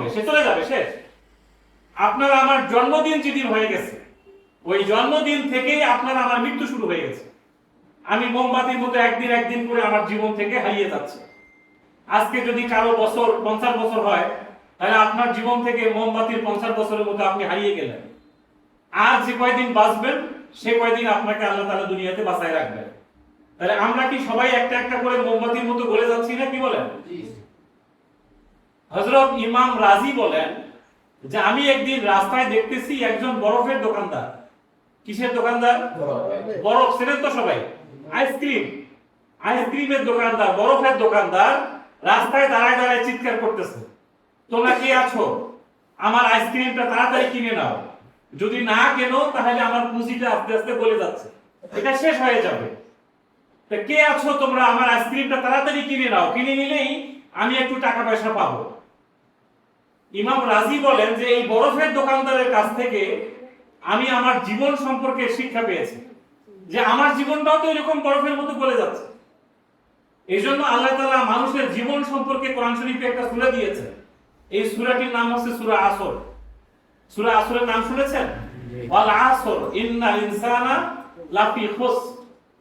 হবে, সে চলে যাবে, শেষ। আপনার আমার জন্মদিন যেদিন হয়ে গেছে, ওই জন্মদিন থেকেই আপনার আমার মৃত্যু শুরু হয়ে গেছে। আমি মোমবাতির মতো একদিন একদিন করে আমার জীবন থেকে হারিয়ে যাচ্ছে। আজকে যদি কারো বছর 50 বছর হয়, তাহলে আপনার জীবন থেকে মোমবাতির 50 বছরের মতো আপনি হারিয়ে গেলেন। আর যে কয়দিন বাঁচবেন, সে কয়দিন আপনাকে আল্লাহ তাআলা দুনিয়াতে বাঁচায় রাখবেন। তাহলে আমরা কি সবাই একটা একটা করে মোমবাতির মতো গলে যাচ্ছি না, কি বলেন? হযরত ইমাম রাজি বলেন যে আমি একদিন রাস্তায় দেখতেছি একজন বরফের দোকানদার। কিসের দোকানদার? বরফ। চেনেন তো সবাই? আইসক্রিমের দোকানদার, বরফের দোকানদার রাস্তায় দাঁড়ায় দাঁড়ায় চিৎকার করতেছে, তোমরা কে আছো, আমার আইসক্রিমটা তাড়াতাড়ি কিনে নাও, যদি না কেনো তাহলে আমার পুঁজিটা আস্তে আস্তে গলে যাচ্ছে, এটা শেষ হয়ে যাবে। তা কে আছো তোমরা, আমার আইসক্রিমটা তাড়াতাড়ি কিনে নাও, কিনে নিলেই আমি একটু টাকা পয়সা পাবো। ইমাম রাজি বলেন যে এই বরফের দোকানদারের কাছ থেকে আমি আমার জীবন সম্পর্কে শিক্ষা পেয়েছি, যে আমার জীবনটাও তো এরকম বরফের মতো গলে যাচ্ছে। এই জন্য আল্লাহ তাআলা মানুষের জীবন সম্পর্কে কোরআন শরীফে একটা সূরা দিয়েছে। এই সূরাটির নাম হচ্ছে সূরা আসর। সূরা আসরের নাম শুনেছেন? ওয়াল আসর ইন্নাল ইনসানা লাফি খুসর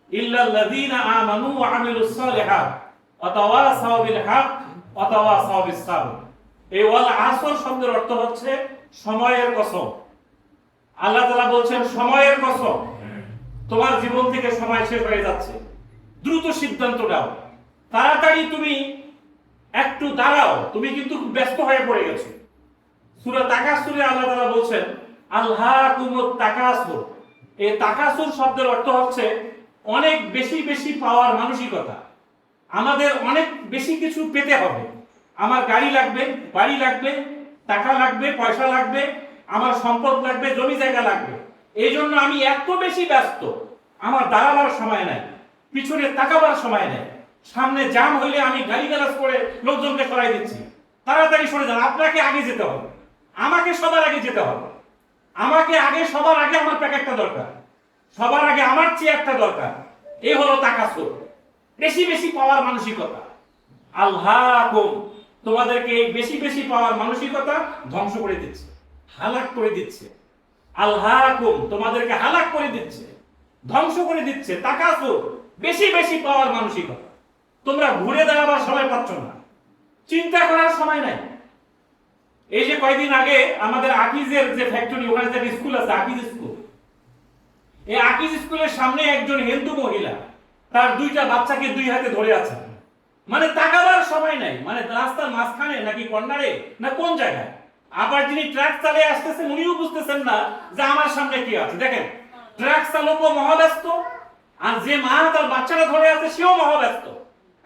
ইল্লাল্লাযীনা আমানু ওয়া আমিলুস সালিহাত ওয়া তাওয়াসাউ বিল হক ওয়া তাওয়াসাউ বিস সাবর। এই ওয়াল আসর শব্দের অর্থ হচ্ছে সময়ের কসম। আল্লাহ তাআলা বলছেন সময়ের কসম, তোমার জীবন থেকে সময় শেষ হয়ে যাচ্ছে, দ্রুত সিদ্ধান্ত নাও, তাড়াতাড়ি তুমি একটু দাঁড়াও, তুমি কিন্তু খুব ব্যস্ত হয়ে পড়ে গেছো। সূরা তাকাসুরে আল্লাহ তাআলা বলছেন আলহাকুমুত তাকাসুর। এই তাকাসুর শব্দের অর্থ হচ্ছে অনেক বেশি বেশি পাওয়ার মানসিকতা। আমাদের অনেক বেশি কিছু পেতে হবে, আমার গাড়ি লাগবে, বাড়ি লাগবে, টাকা লাগবে, পয়সা লাগবে, আমার সম্পদ লাগবে, জমি জায়গা লাগবে। এই জন্য আমি এত বেশি ব্যস্ত, আমার দাঁড়াবার সময় নাই, পিছনে তাকাবার সময় নাই, সামনে জ্যাম হইলে আমি গালিগালাজ করে লোকজনকে সরাই দিচ্ছি, তাড়াতাড়ি সরে যান, আপনাকে আগে যেতে হবে, আমাকে সবার আগে যেতে হবে, আমাকে আগে সবার আগে আমার প্যাকেটটা দরকার, সবার আগে আমার চেয়ারটা দরকার। এই হলো তাকাসুর, বেশি বেশি পাওয়ার মানসিকতা। আল্লাহকুম, তোমাদেরকে এই বেশি বেশি পাওয়ার মানসিকতা ধ্বংস করে দিচ্ছে, হালাক করে দিচ্ছে। আল্লাহকুম, তোমাদেরকে হালাক করে দিচ্ছে, ধ্বংস করে দিচ্ছে। তাকাসুর, বেশি বেশি পাওয়ার মানসিকতা। তোমরা ঘুরে দাঁড়াবার সময় পাচ্ছ না, চিন্তা করার সময় নাই। এই যে কয়েকদিন আগে আমাদের আকিজের যে ফ্যাক্টরি, ওখানে যে স্কুল আছে আকিজ স্কুল, এই আকিজ স্কুলের সামনে একজন হিন্দু মহিলা তার দুইটা বাচ্চাকে দুই হাতে ধরে আছে, মানে তাকাবার সময় নাই, মানে রাস্তার মাঝখানে নাকি কর্নারে না কোন জায়গায়। আবার যিনি ট্রাক চালিয়ে আসতেছেন উনিও বুঝতেছেন না যে আমার সামনে কি আছে। দেখেন, ট্রাক চালকও মহাব্যস্ত, আর যে মা তার বাচ্চারা ধরে আছে সেও মহাব্যস্ত।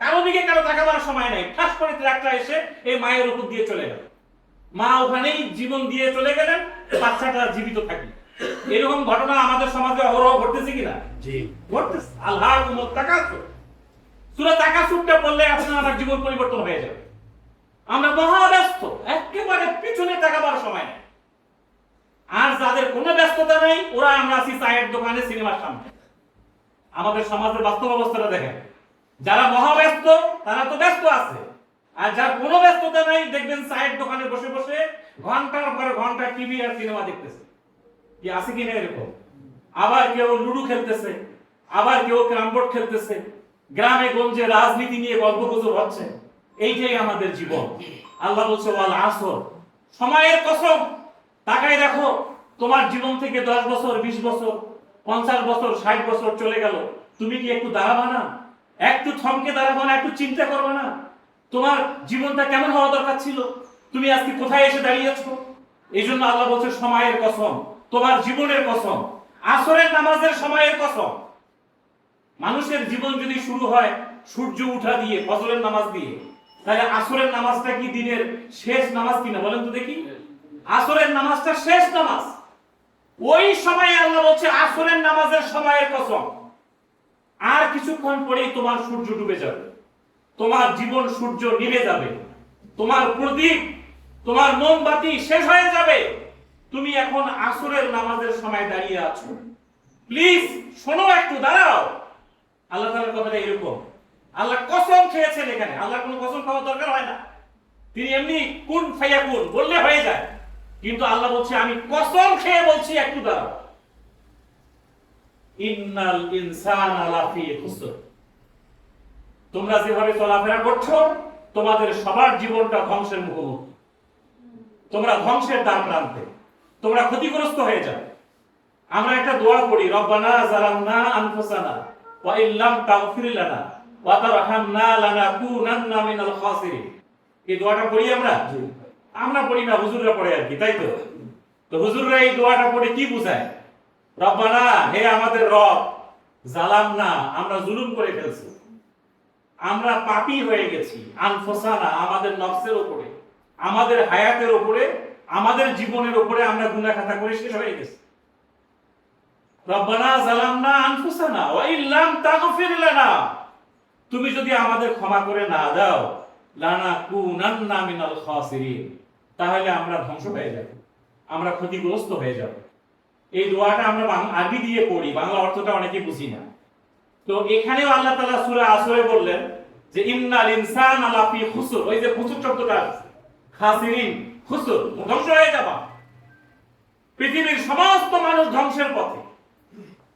কারো দিকে কারো তাকাবার সময় নাই। ঠাস করে ট্রাকটা এসে এই মায়ের উপর দিয়ে চলে গেল, মা ওখানেই জীবন দিয়ে চলে গেলেন, বাচ্চাটা জীবিত থাকে। এরকম ঘটনা আমাদের সমাজে অহরহ ঘটতেছে কিনা? জি, ঘটতেছে। আল্লাহকুমুত তাকাসুর, সূরা তাকাসুরটা পড়লে আপনার আমার জীবন পরিবর্তন হয়ে যাবে। আমরা মহাব্যস্ত, একেবারে পিছনে তাকাবার সময় নেই। আর যাদের কোনো ব্যস্ততা নেই, ওরা আমরা আছি চায়ের দোকানে, সিনেমার সামনে। আমাদের সমাজের বাস্তব অবস্থাটা দেখেন, যারা মহাব্যস্ত তারা তো ব্যস্ত আছে, আর যার কোনো ব্যস্ততা নাই দেখবেন চায়ের দোকানে বসে বসে ঘন্টার পর ঘন্টা টিভি আর সিনেমা দেখতেছে। কি আছে কিনা এরকম? আবার কেউ লুডু খেলতেছে, আবার কেউ ক্যারাম বোর্ড খেলতেছে, গ্রামে গঞ্জে রাজনীতি নিয়ে গল্পগুজব হচ্ছে। এইটাই আমাদের জীবন। আল্লাহ বলছে ওয়াল আসর, সময়ের কসম, তাকায় দেখো তোমার জীবন থেকে 10 বছর, 20 বছর, 50 বছর, 60 বছর চলে গেল, তুমি কি একটু দাঁড়াবা না? একটু থমকে দাঁড়াবা না? একটু চিন্তা করবে না তোমার জীবনটা কেমন হওয়া দরকার ছিল, তুমি আজকে কোথায় এসে দাঁড়িয়েছো? এই জন্য আল্লাহ বলছে সময়ের কসম, তোমার জীবনের কসম, আসরের নামাজের সময়ের কসম। মানুষের জীবন যদি শুরু হয় সূর্য উঠা দিয়ে, ফজরের নামাজ দিয়ে, তাহলে আসরের নামাজটা কি দিনের শেষ নামাজ কিনা বলেন তো দেখি? আসরের নামাজটা শেষ নামাজ। ওই সময়ে আল্লাহ বলছে আসরের নামাজের সময়ের কসম, আর কিছুক্ষণ পরেই তোমার সূর্য ডুবে যাবে, তোমার জীবন সূর্য নিভে যাবে, তোমার প্রদীপ, তোমার মোমবাতি শেষ হয়ে যাবে। তুমি এখন আসরের নামাজের সময় দাঁড়িয়ে আছো, প্লিজ শোনো, একটু দাঁড়াও। আল্লাহ তাআলার কথাটা এরকম। আল্লাহ কসম খেয়েছেন এখানে, আল্লাহর কোনো কসম খাওয়ার দরকার হয় না। তিনি এমনি কুন ফায়াকুন বললে হয়ে যায়, কিন্তু আল্লাহ বলছে আমি কসম খেয়ে বলছি একটু দাঁড়াও, ইন্নাল ইনসানা লাফি খুসর। তোমরা যেভাবে চলাফেরা করছো তোমাদের সবার জীবনটা ধ্বংসের মুখোমুখি, তোমরা ধ্বংসের দ্বার প্রান্তে, তোমরা ক্ষতিগ্রস্ত হয়ে যাবে। আমরা একটা দোয়া করি, রব্বানা যালামনা আনফুসানা ওয়া ইল্লাম তাগফির লানা ওয়া তারহামনা লানাকুনান্না মিনাল খাসিরিন। এই দোয়াটা পড়ি আমরা? আমরা পড়ি না, হুজুররা পড়ে আর কি, তাই তো? তো হুজুররা এই দোয়াটা পড়ে কি বোঝায়? রব্বানা, হে আমাদের রব, জালামনা, আমরা জুলুম করে ফেলছি, আমরা পাপী হয়ে গেছি, আনফুসানা, আমাদের নফসের উপরে, আমাদের হায়াতের উপরে, আমাদের জীবনের উপরে আমরা গুনাহ খাতা করে শেষ হয়ে গেছি। রব্বানা যালামনা আনফুসানা ওয়া ইল্লাম তাগফির লানা, তুমি যদি আমাদের ক্ষমা করে না দাও, লানাকুনান্না মিনাল খাসিরিন, তাহলে আমরা ধ্বংস হয়ে যাব, আমরা ক্ষতিগ্রস্ত হয়ে যাব। এই দোয়াটা আমরা আরবি দিয়ে পড়ি, বাংলা অর্থটা অনেকে বুঝি না। তো এখানেও আল্লাহ তাআলা সূরা আসরে বললেন যে ইন্নাল ইনসানা লাফি খুসর, ওই যে খুসর শব্দটা আছে, খাসিরিন খুসর, ধ্বংস হয়ে যাবে। পৃথিবীর সমস্ত মানুষ ধ্বংসের পথে,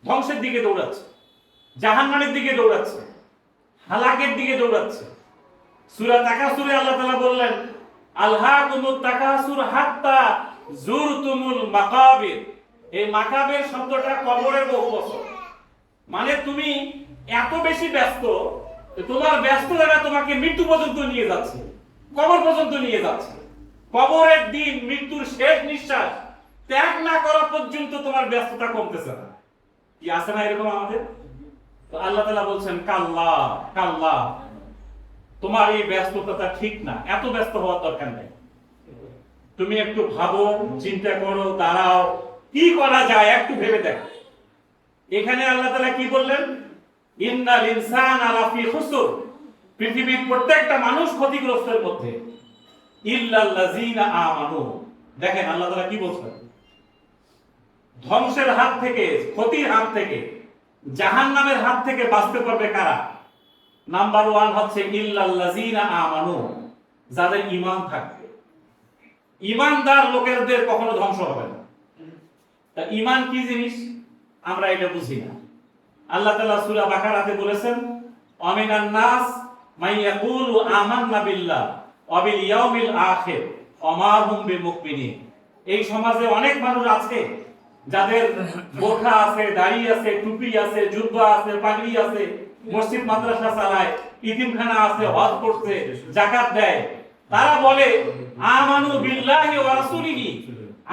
ধ্বংসের দিকে দৌড়াচ্ছে, জাহান্নামের দিকে দৌড়াচ্ছে, হালাকের দিকে দৌড়াচ্ছে। সূরা তাকাসুরে আল্লাহ তাআলা বললেন আলহাকুমুত তাকাসুর হাত্তা জুরতুমুল মাকাবির। এই মাকাবির শব্দটা কবরের বহুবচন, মানে তুমি এত বেশি ব্যস্ত, তোমার ব্যস্ততা তোমাকে মৃত্যু পর্যন্ত নিয়ে যাচ্ছে, কবর পর্যন্ত নিয়ে যাচ্ছে। কবরের দিন, মৃত্যুর শেষ নিঃশ্বাস ত্যাগ না করা পর্যন্ত তোমার ব্যস্ততা কমতেছে না। কি আছে না এরকম আমাদের? তো আল্লাহ তাআলা বলছেন কাল্লা কাল্লা, তোমার এই ব্যস্ততা ঠিক না, এত ব্যস্ত হওয়ার দরকার নেই। তুমি একটু ভাবো, চিন্তা করো, দাঁড়াও, কি করা যায় একটু ভেবে দেখো। এখানে আল্লাহ তাআলা কি বললেন? ইন্নাল ইনসানা লাফি খুসর, পৃথিবীর প্রত্যেকটা মানুষ ক্ষতিগ্রস্তের মধ্যে, ইল্লাল্লাযিনা আমানু। দেখেন আল্লাহ তাআলা কি বলছেন, ধ্বংসের হাত থেকে, ক্ষতির হাত থেকে, জাহান্নামের হাত থেকে বাঁচতে পারবে কারা? নাম্বার 1 হচ্ছে ইল্লাল্লাযিনা আমানু, যাদের ঈমান থাকবে। ঈমানদার লোকেদের কখনো ধ্বংস হবে না। তা ঈমান কি জিনিস আমরা এটা বুঝি না। আল্লাহ তাআলা সূরা বাকারাতে বলেছেন আমিনান নাস মান ইয়াকুলু আমান্না বিল্লাহ ওয়া বিল ইয়াউমিল আখির ওয়া মা হুম বিমুমিনিন। এই সমাজে অনেক মানুষ আছে যাদের বোরখা আছে, দাড়ি আছে, টুপি আছে, জুব্বা আছে, পাগড়ি আছে, মসজিদ মাদ্রাসা চালায়, ইতিমখানা আছে, হজ করছে, যাকাত দেয়। তারা বলে আমানু বিল্লাহি ওয়া রাসূলিহি,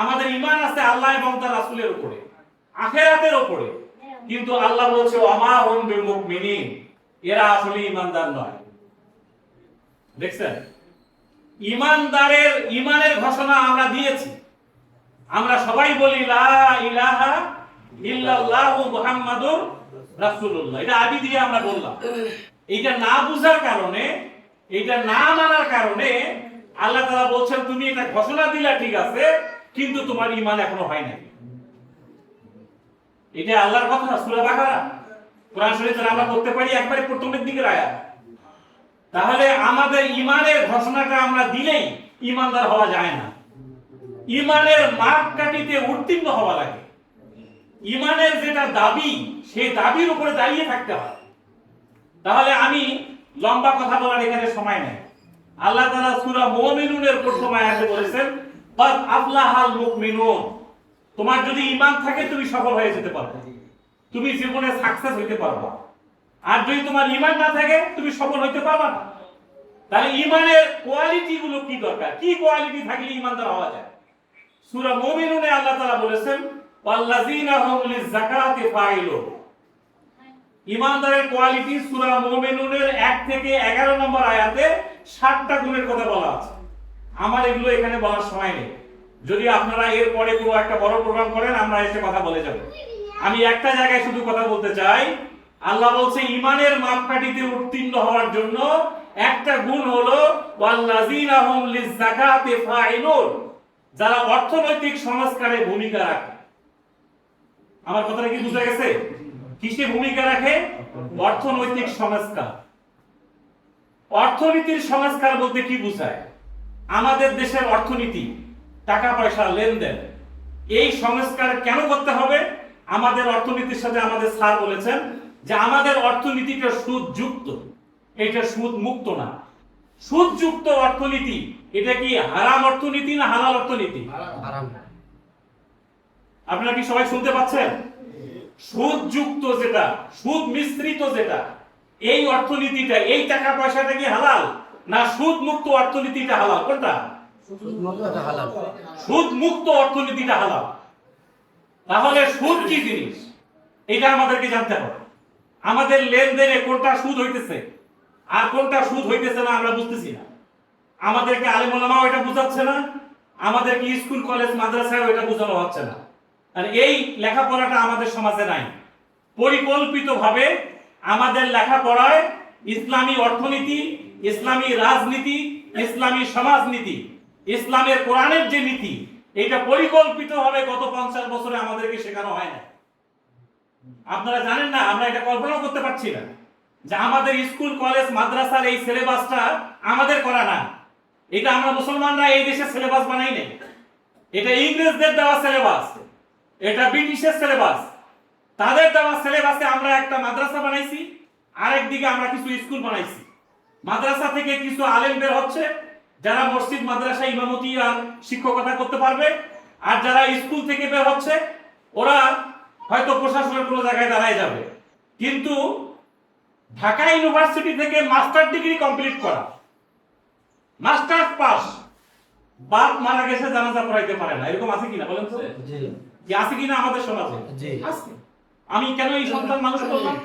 আমাদের ঈমান আছে আল্লাহ এবং তার রাসূলের উপরে, আখিরাতের উপরে। কিন্তু আল্লাহ বলছে ওয়া মা হুম বিমুমিনিন, এরা আসলে ঈমানদার নয়। দেখছেন, ঈমানদারের ঈমানের ঘোষণা আমরা দিয়েছি। আমরা সবাই বলি লা ইলাহা ইল্লাল্লাহু মুহাম্মাদুর রাসূলুল্লাহ, এটা আরবি দিয়ে আমরা বললাম। এটা না বুঝার কারণে, এটা না মানার কারণে আল্লাহ তাআলা বলছেন তুমি এটা ঘোষণা দিলা ঠিক আছে, কিন্তু তোমার ঈমান এখনো হয় নাই। এটা আল্লাহর কথা, সূরা বাকারা, কোরআন শরীফে আমরা পড়তে পারি একবারে প্রথমের দিকের আয়াত। তাহলে আমাদের ঈমানের ঘোষণাটা আমরা দিলেই ঈমানদার হওয়া যায় না। ঈমানের মাপকাঠিতে উত্তীর্ণ হওয়া লাগে। ঈমানের যেটা দাবি, সেই দাবির উপরে দাঁড়িয়ে থাকতে হয়। তাহলে আমি লম্বা কথা বলার এখানে সময় নেই। আল্লাহ তাআলা সূরা মুমিনুনের প্রথম আয়াতে বলেছেন কাদ আফলাহাল মুমিনুন, তোমার যদি ঈমান থাকে তুমি সফল হয়ে যেতে পারবে, তুমি জীবনে সাকসেস হইতে পারবে। আর যদি তোমার ঈমান না থাকে তুমি সফল হইতে পারবে না। তাহলে ঈমানের কোয়ালিটি গুলো কি দরকার, কি কোয়ালিটি থাকলে ঈমানদার হওয়া যায়? সূরা মুমিনুনে আল্লাহ তাআলা বলেছেন ওয়াল্লাযিনা হুম লিযাকাতি ফাইলুন। ঈমানদারের কোয়ালিটি সূরা মুমিনুনের 1 থেকে 11 নম্বর আয়াতে 7টা গুণের কথা বলা আছে। আমার এগুলো এখানে বলার সময় নেই। যদি আপনারা এর পরে কোনো একটা বড় প্রোগ্রাম করেন আমরা এসে কথা বলে যাব। আমি একটা জায়গায় শুধু কথা বলতে চাই। আল্লাহ বলছে ঈমানের মাপকাঠিতে উত্তীর্ণ হওয়ার জন্য একটা গুণ হলো ওয়াল্লাযিনা হুম লিযাকাতি ফাইলুন, যারা অর্থনৈতিক সংস্কারে ভূমিকা রাখে। আমার কথাটা কি বুঝা গেছে? কিসে ভূমিকা রাখে? অর্থনৈতিক সংস্কার। অর্থনীতির সংস্কার বলতে কি বোঝায়? আমাদের দেশের অর্থনীতি, টাকা পয়সা লেনদেন, এই সংস্কার কেন করতে হবে? আমাদের অর্থনীতির সাথে আমাদের স্যার বলেছেন যে আমাদের অর্থনীতিটা সুদযুক্ত, এটা সুদ মুক্ত না। সুদযুক্ত অর্থনীতি এটা কি হারাম অর্থনীতি না হালাল অর্থনীতি? আপনারা কি সবাই শুনতে পাচ্ছেন? সুদযুক্ত যেটা, সুদ মিশ্রিত যেটা, এই অর্থনীতিটা, এই টাকা পয়সাটা কি হালাল না সুদ মুক্ত অর্থনীতিটা হালাল? কোনটা? সুদ মুক্ত অর্থনীতিটা হালাল। তাহলে সুদ কি জিনিস এটা আমাদেরকে জানতে হবে। আমাদের লেনদেনে কোনটা সুদ হইতেছে আর কোনটা সুদ হইতেছে না আমরা বুঝতেছি না। আমাদেরকে আলেম ওলামাও এটা বুঝাচ্ছে না, আমাদেরকে স্কুল কলেজ মাদ্রাসায়ও এটা বোঝানো হচ্ছে না। আর এই লেখাপড়াটা আমাদের সমাজে নাই। পরিকল্পিতভাবে আমাদের লেখাপড়ায় ইসলামী অর্থনীতি, ইসলামী রাজনীতি, ইসলামী সমাজনীতি, ইসলামের কোরআনের যে নীতি, এটা পরিকল্পিতভাবে গত 50 বছরে আমাদেরকে শেখানো হয় না। আপনারা জানেন না, আমরা এটা কল্পনা করতে পারছি না যে আমাদের স্কুল কলেজ মাদ্রাসার এই সিলেবাসটা আমাদের করা না। এটা আমরা মুসলমানরা এই দেশে সিলেবাস বানাই নাই। এটা ইংরেজদের দেওয়া সিলেবাস, এটা ব্রিটিশের সিলেবাস। তাদের দেওয়া সিলেবাসে আমরা একটা মাদ্রাসা বানাইছি, আরেকদিকে আমরা কিছু স্কুল বানাইছি। মাদ্রাসা থেকে কিছু আলেম বের হচ্ছে যারা মসজিদ মাদ্রাসা ইমামতি আর শিক্ষকতা করতে পারবে, আর যারা স্কুল থেকে বের হচ্ছে ওরা হয়তো প্রশাসনের কোনো জায়গায় দাঁড়ায় যাবে। কিন্তু ঢাকা ইউনিভার্সিটি থেকে মাস্টার ডিগ্রি কমপ্লিট করা, মাস্টার্স পাস, বাপ মারা গেছে জানাজা পড়াইতে পারে না, এরকম আছে কিনা বলেন তো? কি আছে কিনা আমাদের সমাজে? আছে। আমি কেন এই সন্তান মানুষ করলাম?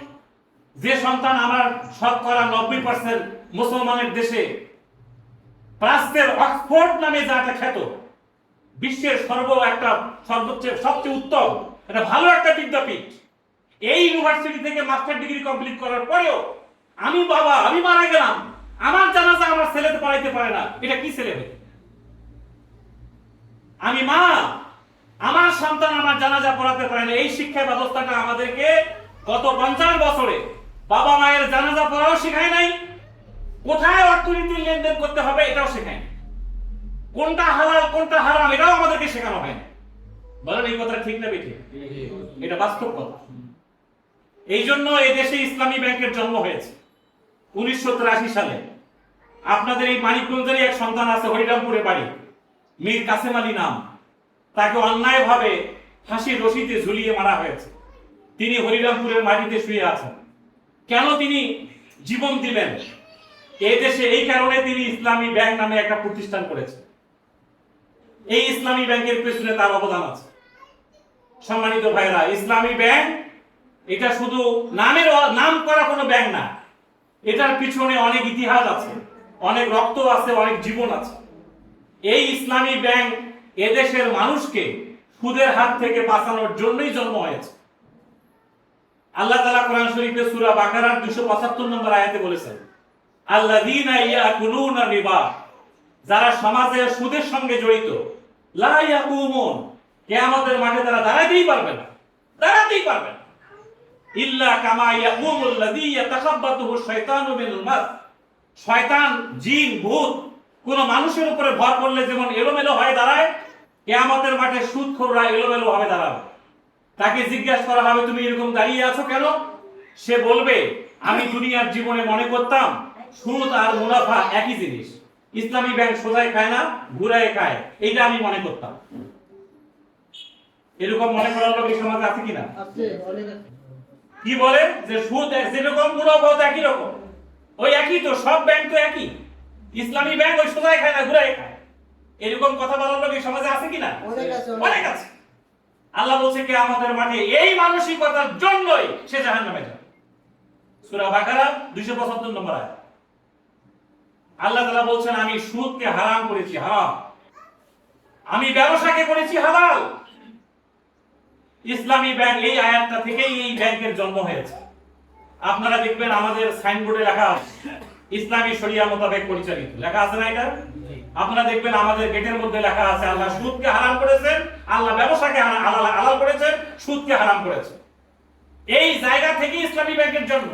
যে সন্তান আমার শতকরা 90% মুসলমানের দেশে প্রাচ্যের অক্সফোর্ড নামে যাটা খ্যাত, বিশ্বের সবচেয়ে উত্তম একটা ভালো একটা বিদ্যাপীঠ, এই ইউনিভার্সিটি থেকে মাস্টার ডিগ্রি কমপ্লিট করার পরেও আমি বাবা, আমি মারা গেলাম, আমার জানাজা আমার ছেলেতে পড়াইতে পারে না, এটা কি ছেলে? আমি মা, আমার সন্তান আমার জানাজা পড়াতে পারে না। এই শিক্ষা ব্যবস্থাটা আমাদেরকে গত 50 বছরে বাবা মায়ের জানাজা পড়াও শেখায় নাই, কোথায় অর্থনীতির লেনদেন করতে হবে এটাও শেখায় নাই, কোনটা হালাল কোনটা হারাম এটাও আমাদেরকে শেখানো হয় না। বলেন এই কথা ঠিক না বেঠিক? এটা বাস্তব কথা। এই জন্য এই দেশে ইসলামী ব্যাংকের জন্ম হয়েছে 1983 সালে। আপনাদের এই মানিকগঞ্জেরই এক সন্তান আছে, হরিরামপুরে বাড়ি, মীর কাসেম আলী নাম। তাকে অন্যায়ভাবে ফাঁসির রশিতে ঝুলিয়ে মারা হয়েছে। তিনি হরিরামপুরের মাটিতে শুয়ে আছেন। কেন তিনি জীবন দিলেন? এই দেশে এই কারণে তিনি ইসলামী ব্যাংক নামে একটা প্রতিষ্ঠান করেছেন। এই ইসলামী ব্যাংকের পেছনে তার অবদান আছে। সম্মানিত ভাইরা, ইসলামী ব্যাংক এটা শুধু নাম করা কোনো ব্যাংক না, এটার পিছনে অনেক ইতিহাস আছে, অনেক রক্ত আছে, অনেক জীবন আছে। এই ইসলামী ব্যাংক এদেশের মানুষকে সুদের হাত থেকে বাঁচানোর জন্যই জন্ম হয়েছে। আল্লাহ তাআলা কোরআন শরীফে সূরা বাকারার 275 নম্বর আয়াতে বলেছেন, আল্লাযীনা ইয়াকুলুনা রিবা, যারা সমাজে সুদের সঙ্গে জড়িত, লা ইয়াকুমুন, কিয়ামতের মাঠে তারা দাঁড়াতেই পারবে না, দাঁড়াতেই পারবে না, ইল্লা কামা ইয়াকুমুল লাযী ইয়াতাখাব্বাতুহু শাইতানু মিনাল মাস, শয়তান, জিন, ভূত কোন মানুষের উপরে ভর করলে যেমন এলোমেলো হয়ে দাঁড়ায়, কিয়ামতের মাঠে সুদখোররা এলোমেলো ভাবে দাঁড়াবে। তাকে জিজ্ঞাসা করা হবে, তুমি এরকম দাঁড়িয়ে আছো কেন? সে বলবে, আমি দুনিয়ার জীবনে মনে করতাম সুদ আর মুনাফা একই জিনিস, ইসলামী ব্যাংক সোজায় খায় না ঘুরায় খায়, এইটা আমি মনে করতাম। এরকম মনে করার লোক এই সমাজে আছে কিনা? কি বলে যে সুদ যেরকম মুনাফা একই রকম, ওই একই তো, সব ব্যাংক তো একই, ইসলামী ব্যাংক ওই সোজায় খায় না ঘুরায় খায়, এরকম কথা বলার লোক এই সমাজে আছে কিনা? অনেক আছে। আল্লাহ বলছে কিয়ামতের মাঠে এই মানসিকতার জন্যই সে জাহান্নামে যাবে। সূরা বাকারা 275 নম্বর আয়াত। আল্লাহ তাআলা বলছেন, আমি সুদকে হারাম করেছি, হারাম, আমি ব্যবসাকে করেছি হালাল। ইসলামী ব্যাংক এই আয়াতটা থেকেই এই ব্যাংকের জন্ম হয়েছে। আপনারা দেখবেন আমাদের সাইনবোর্ডে লেখা আছে ইসলামী শরিয়া মোতাবেক পরিচালিত, লেখা আছে না এটা? আপনারা দেখবেন আমাদের গেটের মধ্যে লেখা আছে আল্লাহ সুদকে হারাম করেছেন, আল্লাহ ব্যবসাকে হালাল করেছেন, সুদকে হারাম করেছেন। এই জায়গা থেকে ইসলামী ব্যাংকের জন্ম।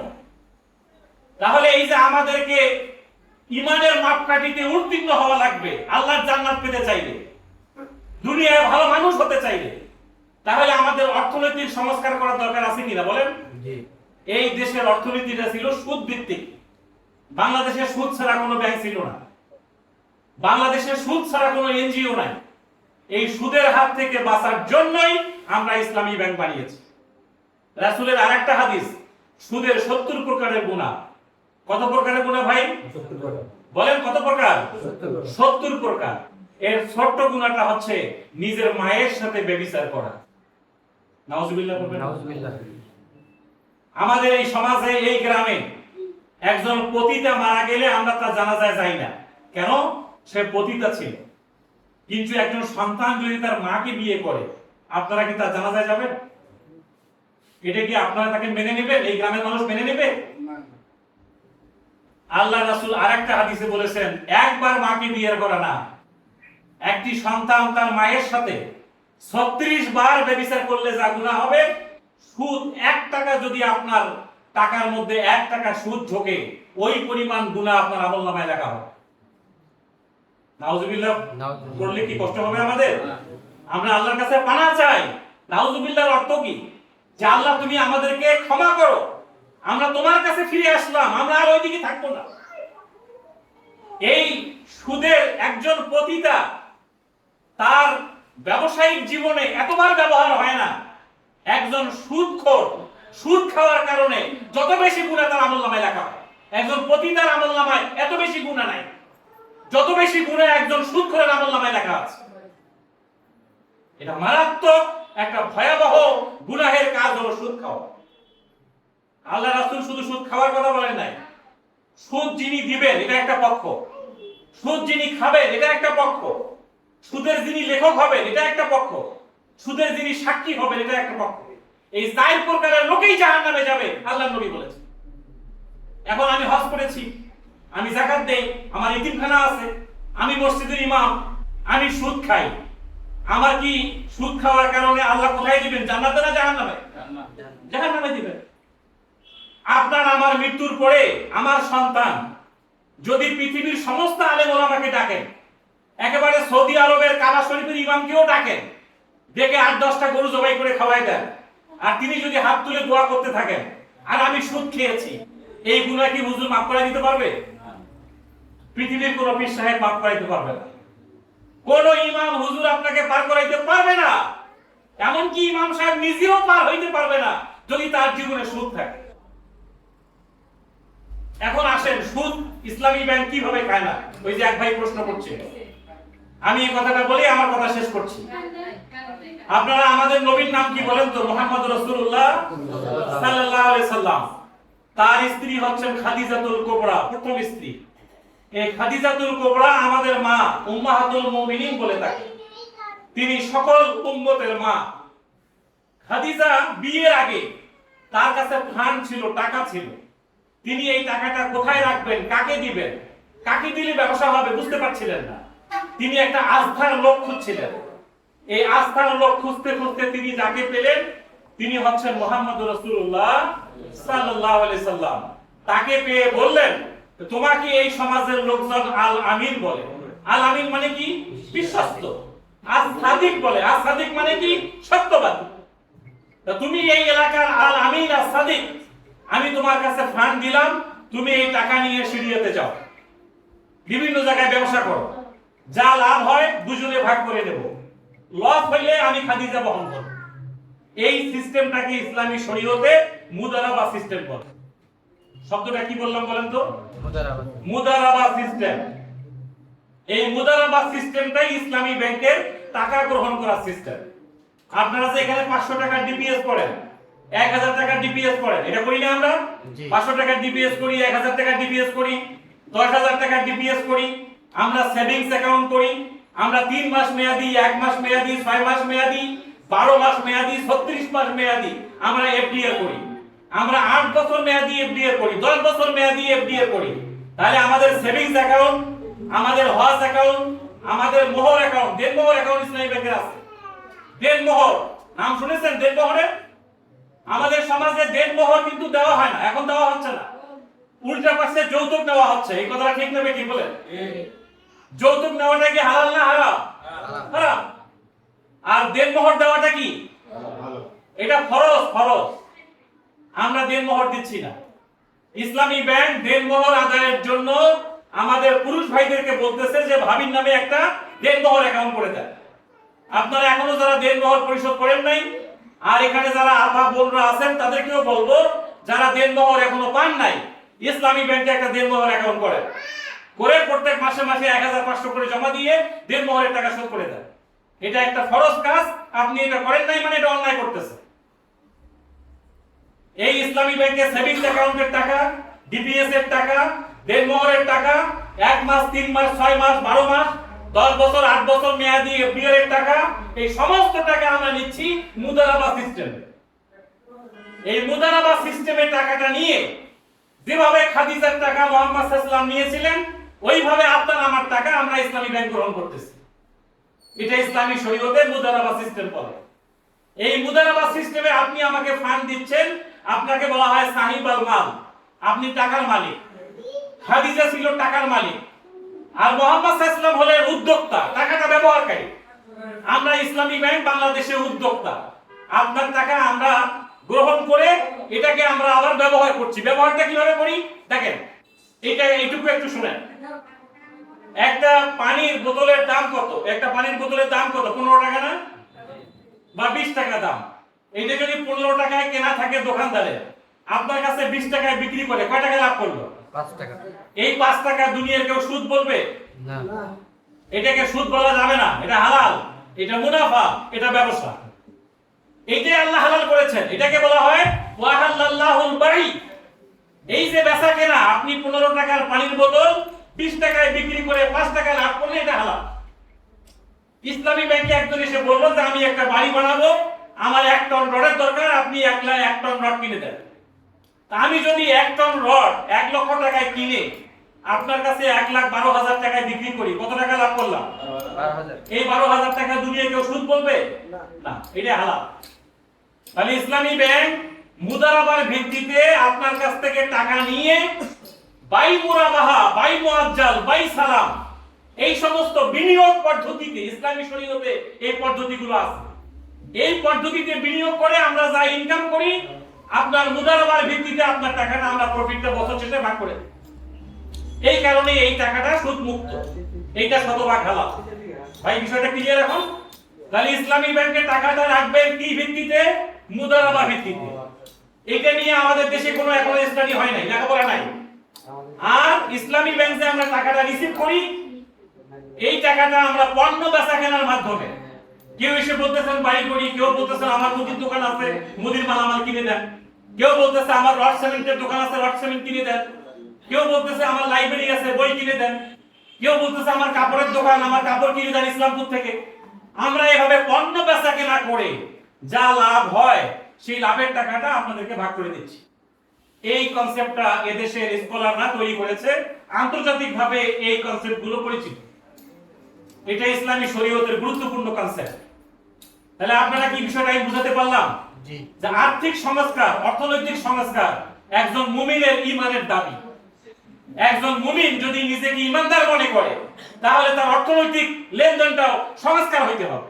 তাহলে এই যে আমাদেরকে ইমানের মাপকাঠিতে উত্তীর্ণ হওয়া লাগবে আল্লাহর জান্নাত পেতে চাইলে, দুনিয়ায় ভালো মানুষ হতে চাইলে। তাহলে আমাদের অর্থনৈতিক সংস্কার করার দরকার আছে কিনা বলেন? এই দেশের অর্থনীতিটা ছিল সুদ ভিত্তিক। বাংলাদেশে সুদ ছাড়া কোনো ব্যাংক ছিল না, বাংলাদেশে সুদ ছাড়া কোনো এনজিও নাই। এই সুদের হাত থেকে বাঁচার জন্যই আমরা ইসলামী ব্যাংক বানিয়েছি। রাসূলের আরেকটা হাদিস, সুদের 70 প্রকারের গুনাহ। কত প্রকারের গুনাহ ভাই? বলেন কত প্রকার? 70 প্রকার। এর ছোট্ট গুনাহটা হচ্ছে নিজের মায়ের সাথে ব্যভিচার করা। নাউজুবিল্লাহ বলবেন। নাউজুবিল্লাহ। আমাদের এই সমাজে, এই গ্রামে একজন পতিতা মারা গেলে আমরা তার জানাজায় যাই না। কেন? সে পতিতা ছিল। কিন্তু একজন সন্তান যদি তার মাকে বিয়ে করে, আপনারা কি তার জানাজায় যাবেন? এটা কি আপনারা তাকে মেনে নেবেন? এই গ্রামের মানুষ মেনে নেবে? আল্লাহ রাসূল আরেকটা হাদিসে বলেছেন, একবার মাকে বিয়ে করা না, একটি সন্তান তার মায়ের সাথে 36 বার ব্যভিচার করলে যা গুনাহ হবে, সুদ 1 টাকা যদি আপনার টাকার মধ্যে 1 টাকা সুদ ঢোকে, ওই পরিমাণ গুনাহ আপনার আমলনামায় লেখা হবে। নাউজুবিল্লাহ করলে কি কষ্ট হবে আমাদের? আমরা আল্লাহর কাছে পানা চাই। নাউজুবিল্লাহর অর্থ কি? যে আল্লাহ তুমি আমাদেরকে ক্ষমা করো, আমরা তোমার কাছে ফিরে আসলাম, আমরা আর ওইদিকে থাকবো না। এই সুদের একজন পতিতা, তার ব্যবসায়িক জীবনে এতবার ব্যবহার হয় না। একজন সুদখোর, সুদ খাওয়ার কারণে যত বেশি গুনাহ তার আমলনামায় লেখা হয়, একজন পতিতার আমলনামায় এত বেশি গুনাহ নাই, যত বেশি গুনাহ একজন সুদখোরের আমলনামায় লেখা আছে। এটা মারাত্মক একটা ভয়াবহ গুনাহের কাজ হলো সুদ খাওয়া। আল্লাহ রাসূল শুধু সুদ খাওয়ার কথা বলেন নাই, সুদ যিনি দিবেন এটা একটা পক্ষ, সুদ যিনি খাবেন এটা একটা পক্ষ, সুদের যিনি লেখক হবেন এটা একটা পক্ষ, সুদের যিনি সাক্ষী হবেন এটা একটা পক্ষ। এই 4 প্রকারের লোকেই জাহান্নামে যাবে, আল্লাহর নবী বলেছেন। এখন আমি হজ করেছি, আমি যাকাত দেই, আমার ইতিমখানা আছে, আমি মসজিদের ইমাম, আমি সুদ খাই, আমার কি সুদ খাওয়ার কারণে আল্লাহ কোথায় দিবেন? জান্নাতে না জাহান্নামে? জাহান্নামে দিবেন। আপনার আমার মৃত্যুর পরে আমার সন্তান যদি পৃথিবীর সমস্ত আলেম ওলামাকে ডাকেন, একেবারে সৌদি আরবের কাবা শরীফের ইমামকেও ডাকেন, ডেকে 8-10টা গরু জবাই করে খাওয়াই দেন, আর তিনি যদি হাত তুলে দোয়া করতে থাকেন, আর আমি সুদ খেয়েছি, এই গুনাহ কি হুজুর মাফ করে দিতে পারবে? পৃথিবীর কোন পীর সাহেব মাফ করাইতে পারবে না, কোন ইমাম হুজুর আপনাকে পার করাইতে পারবে না, এমনকি ইমাম সাহেব নিজেও পার হইতে পারবে না যদি তার জীবনে সুদ থাকে। এখন আসেন, সুদ ইসলামী ব্যাংক কিভাবে খায় না? ওই যে এক ভাই প্রশ্ন করছে, আমি এই কথাটা বলি আমার কথা শেষ করছি। আপনারা আমাদের নবীর নাম কি বলেন তো? মুহাম্মদ রাসূলুল্লাহ সাল্লাল্লাহু আলাইহি সাল্লাম। তার স্ত্রী হচ্ছেন খাদিজাতুল কুবরা, প্রথম স্ত্রী। এই খাদিজাতুল কুবরা আমাদের মা, উম্মাহাতুল মুমিনিন বলে থাকে, তিনি সকল উম্মতের মা। খাদিজা বিয়ের আগে তার কাছে ফান্ড ছিল, টাকা ছিল, তিনি এই টাকাটা কোথায় রাখবেন, কাকে দিবেন, কাকে দিলে ব্যবসা হবে বুঝতে পারছিলেন না। তিনি একটা আস্থার লোক খুঁজছিলেন। এই আস্থার লোক খুঁজতে খুঁজতে তিনি যাকে পেলেন, তিনি হচ্ছেন মুহাম্মদ রাসূলুল্লাহ সাল্লাল্লাহু আলাইহি সাল্লাম। তাকে পেয়ে বললেন, তোমাকে এই সমাজের লোকজন আল আমিন বলে। আল আমিন মানে কি? বিশ্বস্ত। আস সাদিক বলে। আস সাদিক মানে কি? সত্যবাদী। তা তুমি এই এলাকার আল আমিন আস সাদিক, আমি তোমার কাছে ফান্ড দিলাম, তুমি এই টাকা নিয়ে সিরিয়াতে যাও, বিভিন্ন জায়গায় ব্যবসা করো, যা লাভ হয় দুজনে ভাগ করে দেব, লস হইলে আমি খাদিজা বহন করব। এই সিস্টেমটাকে ইসলামী শরীয়তে মুদারাবা সিস্টেম বলে। শব্দটা কি বললাম বলেন তো? মুদারাবা। মুদারাবা সিস্টেম। এই মুদারাবা সিস্টেমটাই ইসলামী ব্যাংকের টাকা গ্রহণ করার সিস্টেম। আপনারা যে এখানে 500 টাকা ডিপিএস করেন, 1000 টাকা ডিপিএস করেন, এটা করি না আমরা? 500 টাকা ডিপিএস করি, 1000 টাকা ডিপিএস করি, 10000 টাকা ডিপিএস করি, আমরা সেভিংস অ্যাকাউন্ট করি, আমরা 3 মাস মেয়াদি, 1 মাস মেয়াদি, 6 মাস মেয়াদি, 12 মাস মেয়াদি, 36 মাস মেয়াদি আমরা এফডিআর করি, আমরা 8 বছর মেয়াদি এফডিআর করি, 10 বছর মেয়াদি এফডিআর করি। তাহলে আমাদের সেভিংস অ্যাকাউন্ট, আমাদের হজ অ্যাকাউন্ট, আমাদের মোহর অ্যাকাউন্ট, দেনমোহর অ্যাকাউন্ট ইসলামী ব্যাংকের আছে। দেনমোহর নাম শুনেছেন? দেনমোহরের আমাদের সমাজে দেনমোহর কিন্তু দেওয়া হয় না, এখন দেওয়া হচ্ছে না। উল্টা পাশে যৌতুক নেওয়া হচ্ছে, এই কথাটা ঠিক না বেঠিক বলেন? যৌতুক নেওয়াটা কি হালাল না হারাম? হারাম। আর দেনমোহর দেওয়াটা কি? এটা ফরজ। ফরজ। আমরা দেনমোহর দিচ্ছি না। ইসলামী ব্যাংক দেনমোহর আদায়ের জন্য আমাদের পুরুষ ভাইদেরকে বলতেছে যে ভাবির নামে একটা দেনমোহর অ্যাকাউন্ট করে দেন। আপনারা এখনো যারা দেনমোহর পরিশোধ করেন নাই, আর এখানে যারা আপা বোনরা আছেন তাদেরকেও বলবো, যারা দেনমোহর এখনো পান নাই, ইসলামী ব্যাংকে একটা দেনমোহর অ্যাকাউন্ট করেন, করে প্রত্যেক মাসে মাসে 1500 করে জমা দিয়ে দেনমোহরের টাকা শোধ করে দেন। এটা একটা ফরজ কাজ। আপনি এটা করেন নাই মানে এটা অন্যায় করতেছে। এই ইসলামী ব্যাংকে সেভিংস অ্যাকাউন্টের টাকা, ডিপিএস এর টাকা, দেনমোহরের টাকা, 1 মাস, 3 মাস, 6 মাস, 12 মাস, 10 বছর, 8 বছর মেয়াদি এফডিআর টাকা, এই সমস্ত টাকা আমরা নিচ্ছি মুদারাবা সিস্টেমে। এই মুদারাবা সিস্টেমের টাকাটা নিয়ে যেভাবে খাদিজার টাকা মুহাম্মদ সাল্লাল্লাহু আলাইহি ওয়াসাল্লাম নিয়েছিলেন, ওইভাবে আপনার আমার টাকা আমরা ইসলামী ব্যাংক গ্রহণ করতেছি। এটা ইসলামী শরীয়তে মুদারাবা সিস্টেম বলে। এই মুদারাবা সিস্টেমে আপনি আমাকে ফান্ড দিচ্ছেন, আপনাকে বলা হয় সাহিব আল মাল, আপনি টাকার মালিক। খাদিজা ছিল টাকার মালিক, আর মুহাম্মদ সাল্লাল্লাহু আলাইহি ওয়াসাল্লাম হলেন উদ্যোক্তা, টাকাটা ব্যবহারকারী। আমরা ইসলামী ব্যাংক বাংলাদেশের উদ্যোক্তা। আপনার টাকা আমরা গ্রহণ করে এটাকে আমরা আবার ব্যবহার করছি। ব্যবহারটা কিভাবে করি দেখেন, এটা এইটুকু একটু শুনেন। একটা পানির বোতলের দাম কত? একটা পানির বোতলের দাম কত? 15 টাকা না, বা 20 টাকা দাম। এইটা যদি 15 টাকায় কেনা থাকে দোকানদারে, আপনার কাছে 20 টাকায় বিক্রি করে কয় টাকা লাভ করলো? 5 টাকা। এই 5 টাকা দুনিয়ার কেউ সুদ বলবে না। এটাকে সুদ বলা যাবে না। এটা হালাল, এটা মুনাফা, এটা ব্যবসা। এইটাই আল্লাহ হালাল করেছেন। এটাকে বলা হয় ওয়াহাল্লাল্লাহুল বাই। এই যে বেচা কেনা, আপনি 15 টাকার পানির বোতল 20 টাকায় বিক্রি করে 5 টাকা লাভ করলে এটা হালাল। ইসলামী ব্যাংকে একজন এসে বলল যে আমি একটা বাড়ি বানাবো, আমার 1 টন রডের দরকার, আপনি 1 টন রড কিনে দেন। তা আমি যদি 1 টন রড 1 লক্ষ টাকায় কিনে আপনার কাছে 1,12,000 টাকায় বিক্রি করি, কত টাকা লাভ করলাম? 12,000। এই 12,000 টাকা দুনিয়ায় কেউ সুদ বলবে না। এটা হালাল। তাহলে ইসলামী ব্যাংক মুদারাবার ভিত্তিতে আপনার কাছ থেকে টাকা নিয়ে বাই মুরাবাহা, বাই মুআজ্জাল, বাই সালাম, এই সমস্ত বিনিয়োগ পদ্ধতিতে ইসলামী শরীয়তে এই পদ্ধতিগুলো আছে। এই পদ্ধতিতে বিনিয়োগ করে আমরা যা ইনকাম করি, আপনার মুদারাবার ভিত্তিতে আপনার টাকাটা আমরা প্রফিটটা বছর শেষে ভাগ করে দিই। এই কারণে এই টাকাটা সুদ মুক্ত, এইটা শতভাগ হালাল। ভাই বিষয়টা ক্লিয়ার এখন? তাহলে ইসলামী ব্যাংকে টাকাটা রাখবেন কি ভিত্তিতে? মুদারাবা ভিত্তিতে। এটা নিয়ে আমাদের দেশে কোনো এখনো স্টাডি হয় নাই, লেখাপড়া নাই। আর ইসলামী ব্যাংকে আমরা টাকাটা রিসিভ করি, এই টাকাটা আমরা পণ্য বেচা কেনার মাধ্যমে, কেউ এসে বলতেছেন বাড়ি করি, কেউ বলতেছেন আমার মুদির দোকান আছে, মুদির মালামাল কিনে দেন, কেউ বলতেছে আমার রড সিমেন্টের দোকান আছে, রড সিমেন্ট কিনে দেন, কেউ বলতেছে আমার লাইব্রেরি আছে, বই কিনে দেন, কেউ বলতেছে আমার কাপড়ের দোকান, আমার কাপড় কিনে দেন ইসলামপুর থেকে। আমরা এভাবে পণ্য বেচা কেনা করে যা লাভ হয়, সেই লাভের টাকাটা আপনাদেরকে ভাগ করে দিচ্ছি। এই কনসেপ্টটা এদেশের স্কলাররা তৈরি করেছে, আন্তর্জাতিকভাবে এই কনসেপ্টগুলো পরিচিত। এটা ইসলামী শরীয়তের গুরুত্বপূর্ণ কনসেপ্ট। তাহলে আপনারা কি বিষয়টা আমি বুঝাতে পারলাম? জি। যে আর্থিক সংস্কার, অর্থনৈতিক সংস্কার একজন মুমিনের ঈমানের দাবি। একজন মুমিন যদি নিজেকে ঈমানদার মনে করে, তাহলে তার অর্থনৈতিক লেনদেনটাও সংস্কার হইতে হবে।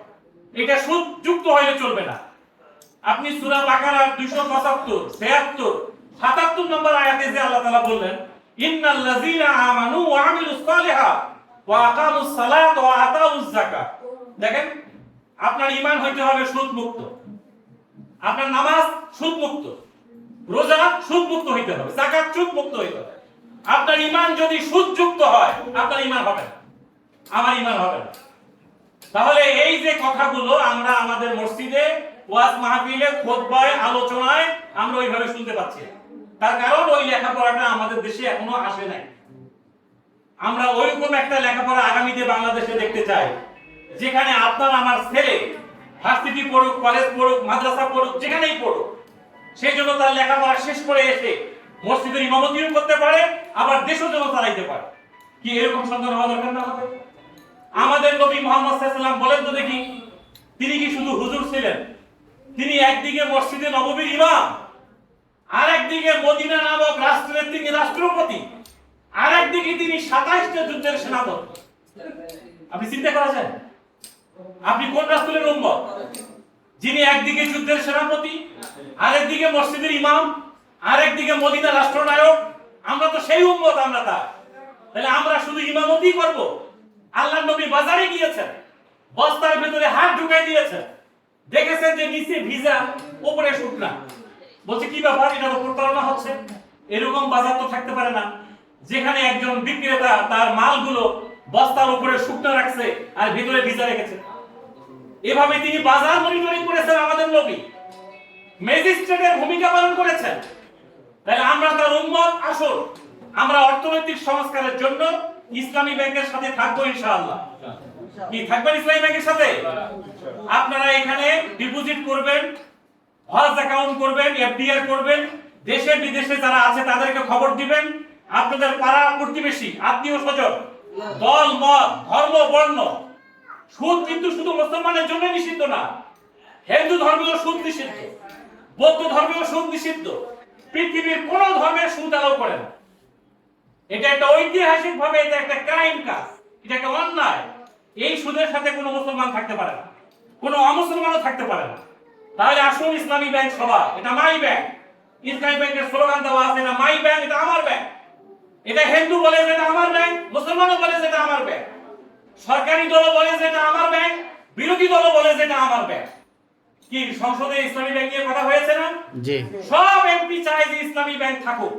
এটা সুদ যুক্ত হইলে চলবে না। আপনি সূরা বাকারার 275, 76, 77 নম্বর আয়াতে যে আল্লাহ তাআলা বললেন, ইন্নাল লাযীনা আমানু ওয়া আমিলুস সালিহাত ওয়া আকামুস সালাত ওয়া আতাউজ যাকাত। দেখেন, আপনার ঈমান হইতে হবে সুদ মুক্ত, আপনার নামাজ সুদ মুক্ত, রোজা সুদ মুক্ত হইতে হবে, যাকাত সুদ মুক্ত হইতে হবে। আপনার ঈমান যদি সুদ যুক্ত হয়, আপনার ঈমান হবে না, আমার ঈমান হবে না। তাহলে এই যে কথাগুলো আমরা আমাদের মসজিদে, ওয়াজ মাহফিলে, খুতবায়, আলোচনায় আমরা ওইভাবে শুনতে পাচ্ছি, তার কারণ ওই লেখাপড়াটা আমাদের দেশে এখনো আসে নাই। আমরা ওইরকম একটা লেখাপড়া আগামীতে বাংলাদেশে দেখতে চাই, যেখানে আপনার আমার ছেলে ভার্সিটি পড়ুক, কলেজ পড়ুক, মাদ্রাসা পড়ুক, যেখানেই পড়ুক, সেই জন্য তার লেখাপড়া শেষ করে এসে মসজিদের ইমামতিও করতে পারে, আবার দেশও যেন চালাইতে পারে। কি এরকম সন্তান হওয়া দরকার না আমাদের? আমাদের নবী মুহাম্মদ সাল্লাল্লাহু আলাইহি ওয়াসাল্লাম বলেন তো দেখি, তিনি কি শুধু হুজুর ছিলেন? তিনি একদিকে মসজিদে নববীর ইমাম, আরেকদিকে মদিনা নামক রাষ্ট্রের তিনি রাষ্ট্রপতি, আরেকদিকে তিনি 27টা যুদ্ধের সেনাপতি। আপনি চিন্তা করা যায় আপনি কোন রাসূলের উম্মত, যিনি একদিকে যুদ্ধের সেনাপতি, আরেকদিকে মসজিদের ইমাম, আরেকদিকে মদিনা রাষ্ট্রনায়ক? আমরা তো সেই উম্মত, আমরা তা। তাহলে আমরা শুধু ইমামতি করব? আল্লাহর নবী বাজারে গিয়েছেন, বস্তার ভিতরে হাত ঢুকাই দিয়েছেন, দেখেছেন যে নিচে ভিজা উপরে শুকনা, বলছে কি ব্যাপার, এটা তো প্রতারণা হচ্ছে। এরকম বাজার তো থাকতে পারে না যেখানে একজন বিক্রেতা তার মালগুলো বস্তার উপরে শুকনো রাখছে আর ভিতরে ভিজা রেখেছে। এভাবে তিনি বাজার মনিটরিং করেছেন আমাদের নবী, ম্যাজিস্ট্রেটের ভূমিকা পালন করেছেন। তাহলে আমরা তার উম্মত। আসল আমরা অর্থনৈতিক সংস্কারের জন্য ইসলামী ব্যাংকের সাথে থাকবো ইনশাআল্লাহ। কি থাকবেন ইসলামী ব্যাংকের সাথে? আপনারা এখানে ডিপোজিট করবেন, হজ অ্যাকাউন্ট করবেন, এফডিআর করবেন, দেশে বিদেশে যারা আছে তাদেরকে খবর দিবেন। আপনাদের পাড়া প্রতিবেশী, আত্মীয় স্বজন, দল মত, ধর্ম বর্ণ, সুদ কিন্তু শুধু মুসলমানের জন্য নিষিদ্ধ না, হিন্দু ধর্মেও সুদ নিষিদ্ধ, বৌদ্ধ ধর্মেও সুদ নিষিদ্ধ, পৃথিবীর কোন ধর্মের সুদ অ্যালাউ করে না। এটা একটা ঐতিহাসিক ভাবে এটা একটা ক্রাইম কাজ, এটা একটা অন্যায়। এই সুদের সাথে কোনো মুসলমান থাকতে পারে না, কোনো অমুসলমানও থাকতে পারে না। তাহলে আসুন ইসলামী ব্যাংক সভা, এটা মাই ব্যাংক। ইসলামী ব্যাংকের স্লোগান দেওয়া আছে, এটা মাই ব্যাংক, এটা আমার ব্যাংক। এটা হিন্দু বলে যে এটা আমার ব্যাংক, মুসলমানও বলে যে এটা আমার ব্যাংক, সরকারি দল বলে যে এটা আমার ব্যাংক, বিরোধী দল বলে যে এটা আমার ব্যাংক। কি সংসদে ইসলামী ব্যাংক নিয়ে কথা হয়েছে না? জি। সব এমপি চায় যে ইসলামী ব্যাংক থাকুক।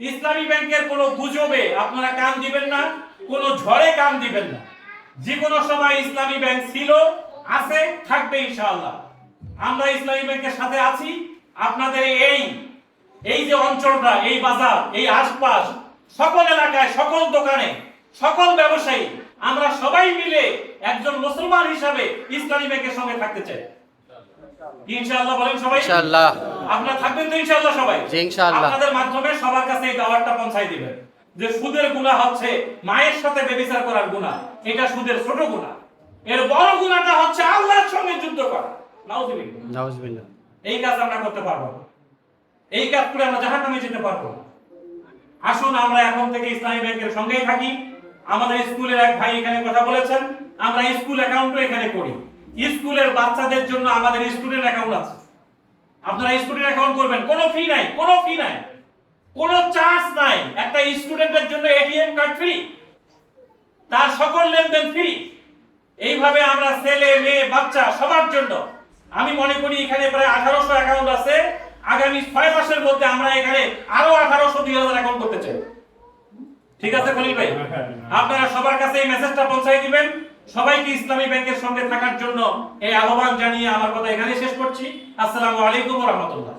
ইসলামী ব্যাংকের কোনো গুজবে আপনারা কান দিবেন না, কোনো ঝড়ে কান দিবেন না। যে কোনো সময় ইসলামী ব্যাংক ছিল, আছে, থাকবে ইনশাআল্লাহ। আমরা ইসলামী ব্যাংকের সাথে আছি। আপনাদের এই যে অঞ্চলটা, এই বাজার, এই আশপাশ, সকল এলাকায়, সকল দোকানে, সকল ব্যবসায়ী, আমরা সবাই মিলে একজন মুসলমান হিসাবে ইসলামী ব্যাংকের সঙ্গে থাকতে চাই। ইনশাআল্লাহ বলেন সবাই ইনশাআল্লাহ। আপনারা থাকবেন তো ইনশাআল্লাহ সবাই? জি ইনশাআল্লাহ। আপনাদের মাধ্যমে সবার কাছে এই দাওয়াতটা পৌঁছাই দিবেন যে সুদের গুনাহ হচ্ছে মায়ের সাথে ব্যভিচার করার গুনাহ, এটা সুদের ছোট গুনাহ। এর বড় গুনাহটা হচ্ছে আল্লাহর সঙ্গে যুদ্ধ করা। নাউজুবিল্লাহ, নাউজুবিল্লাহ। এই কাজ আমরা করতে পারবো না, এই কাজ করে আমরা জাহান্নামে যেতে পারবো না। আসুন আমরা এখন থেকে ইসলামী ব্যাংকের সঙ্গেই থাকি। আমাদের স্কুলের এক ভাই এখানে কথা বলেছেন, আমরা স্কুল অ্যাকাউন্টও এখানে করি। স্কুলের বাচ্চাদের জন্য আমাদের স্টুডেন্ট অ্যাকাউন্ট আছে, আপনারা স্টুডেন্ট অ্যাকাউন্ট করবেন, কোনো ফি নাই, কোনো ফি নাই, কোনো চার্জ নাই। একটা স্টুডেন্টের জন্য এটিএম কার্ড ফ্রি, তার সকল লেনদেন ফ্রি। এইভাবে আমরা ছেলে মেয়ে বাচ্চা সবার জন্য, আমি মনে করি এখানে প্রায় 1800 অ্যাকাউন্ট আছে। আগামী 6 মাসের মধ্যে আমরা এখানে আরো 1800-2000 অ্যাকাউন্ট করতে চাই। ঠিক আছে খলিল ভাই? আপনারা সবার কাছে এই মেসেজটা পৌঁছাই দিবেন। সবাইকে ইসলামী ব্যাংকের সঙ্গে থাকার জন্য এই আহ্বান জানিয়ে আমার কথা এখানে শেষ করছি। আসসালামু আলাইকুম ওয়া রাহমাতুল্লাহ।